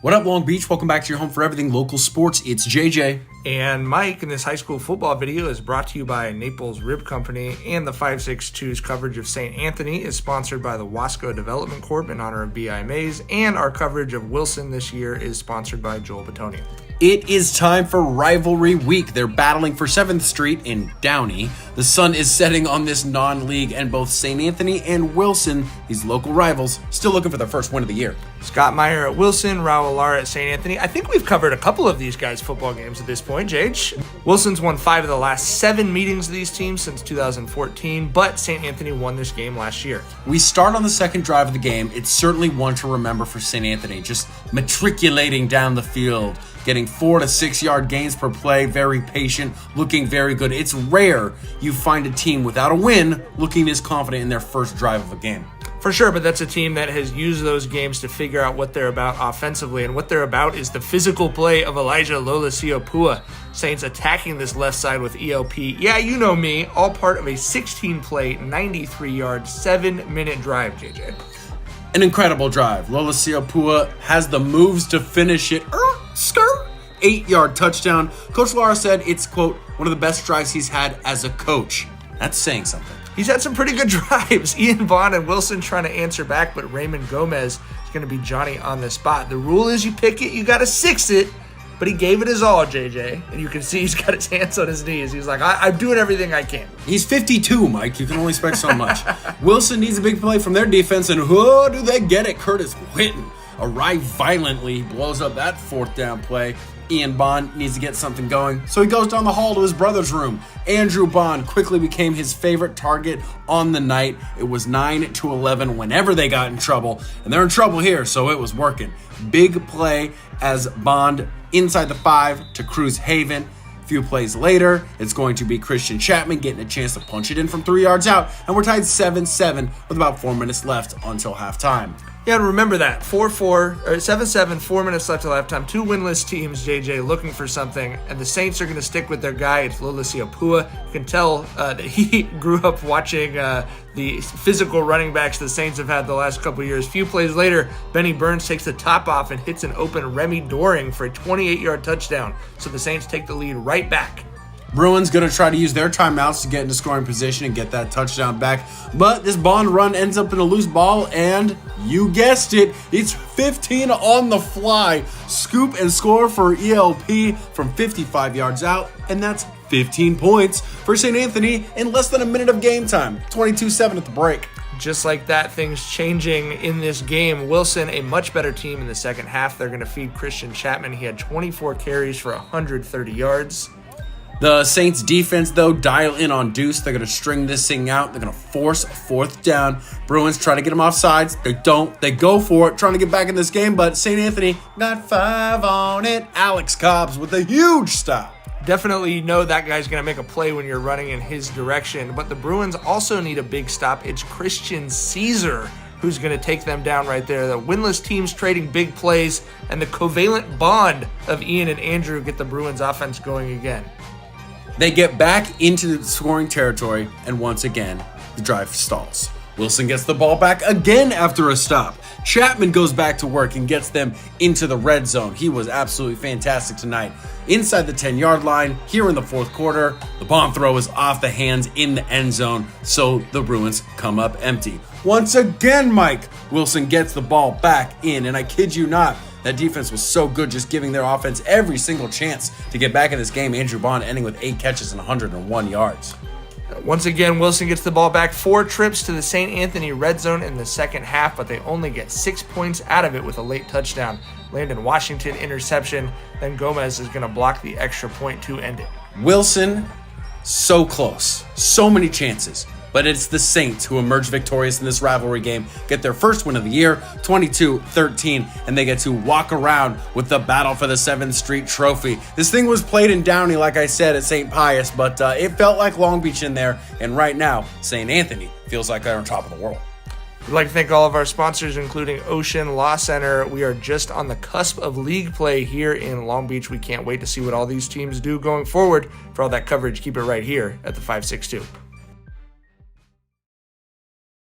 What up, Long Beach? Welcome back to your home for everything local sports. It's JJ. And Mike, and this high school football video is brought to you by Naples Rib Company, and the 562's coverage of St. Anthony is sponsored by the Wasco Development Corp in honor of B.I. Mays, and our coverage of Wilson this year is sponsored by Joel Batonia. It is time for Rivalry Week. They're battling for 7th Street in Downey. The sun is setting on this non-league, and both St. Anthony and Wilson, these local rivals, still looking for their first win of the year. Scott Meyer at Wilson, Raul Lara at St. Anthony. I think we've covered a couple of these guys' football games at this point, Jage. Wilson's won 5 of the last 7 meetings of these teams since 2014, but St. Anthony won this game last year. We start on the second drive of the game. It's certainly one to remember for St. Anthony, just matriculating down the field, getting 4 to 6 yard gains per play, very patient, looking very good. It's rare you find a team without a win looking this confident in their first drive of a game. For sure, but that's a team that has used those games to figure out what they're about offensively, and what they're about is the physical play of Elijah Lolasiopua. Saints attacking this left side with ELP. Yeah, you know me, all part of a 16-play, 93-yard, 7-minute drive, JJ. An incredible drive. Lolasiopua has the moves to finish it. 8-yard touchdown. Coach Lara said it's, quote, one of the best drives he's had as a coach. That's saying something. He's had some pretty good drives. Ian Vaughn and Wilson trying to answer back, but Raymond Gomez is going to be Johnny on the spot. The rule is you pick it, you got to 6 it, but he gave it his all, JJ. And you can see he's got his hands on his knees. He's like, I'm doing everything I can. He's 52, Mike. You can only expect so much. Wilson needs a big play from their defense, and who do they get it? Curtis Whitten arrived violently, blows up that 4th down play. Ian Bond needs to get something going, so he goes down the hall to his brother's room. Andrew Bond quickly became his favorite target on the night. It was 9-11 whenever they got in trouble, and they're in trouble here, so it was working. Big play as Bond inside the 5 to Cruz Haven. A few plays later, it's going to be Christian Chapman getting a chance to punch it in from 3 yards out, and we're tied 7-7 with about 4 minutes left until halftime. Yeah, remember that. 7-7, 4 minutes left till halftime. 2 winless teams, JJ, looking for something. And the Saints are going to stick with their guy. It's Lolasiopua. You can tell that he grew up watching the physical running backs the Saints have had the last couple of years. A few plays later, Benny Burns takes the top off and hits an open Remy Doring for a 28-yard touchdown. So the Saints take the lead right back. Bruins going to try to use their timeouts to get into scoring position and get that touchdown back. But this Bond run ends up in a loose ball, and you guessed it, it's 15 on the fly. Scoop and score for ELP from 55 yards out, and that's 15 points for St. Anthony in less than a minute of game time. 22-7 at the break. Just like that, things changing in this game. Wilson, a much better team in the second half. They're going to feed Christian Chapman. He had 24 carries for 130 yards. The Saints defense, though, dial in on Deuce. They're going to string this thing out. They're going to force a 4th down. Bruins try to get them off sides. They don't. They go for it, trying to get back in this game, but St. Anthony got 5 on it. Alex Cobbs with a huge stop. Definitely know that guy's going to make a play when you're running in his direction, but the Bruins also need a big stop. It's Christian Caesar who's going to take them down right there. The winless teams trading big plays, and the covalent bond of Ian and Andrew get the Bruins offense going again. They get back into the scoring territory, and once again, the drive stalls. Wilson gets the ball back again after a stop. Chapman goes back to work and gets them into the red zone. He was absolutely fantastic tonight. Inside the 10-yard line, here in the 4th quarter, the bomb throw is off the hands in the end zone, so the Bruins come up empty. Once again, Mike, Wilson gets the ball back in, and I kid you not, that defense was so good, just giving their offense every single chance to get back in this game. Andrew Bond ending with 8 catches and 101 yards. Once again, Wilson gets the ball back. 4 trips to the St. Anthony red zone in the second half, but they only get 6 points out of it with a late touchdown. Landon Washington interception. Then Gomez is going to block the extra point to end it. Wilson, so close. So many chances. But it's the Saints who emerge victorious in this rivalry game, get their first win of the year, 22-13, and they get to walk around with the battle for the 7th Street Trophy. This thing was played in Downey, like I said, at St. Pius, but it felt like Long Beach in there, and right now, St. Anthony feels like they're on top of the world. We'd like to thank all of our sponsors, including Ocean Law Center. We are just on the cusp of league play here in Long Beach. We can't wait to see what all these teams do going forward. For all that coverage, keep it right here at the 562.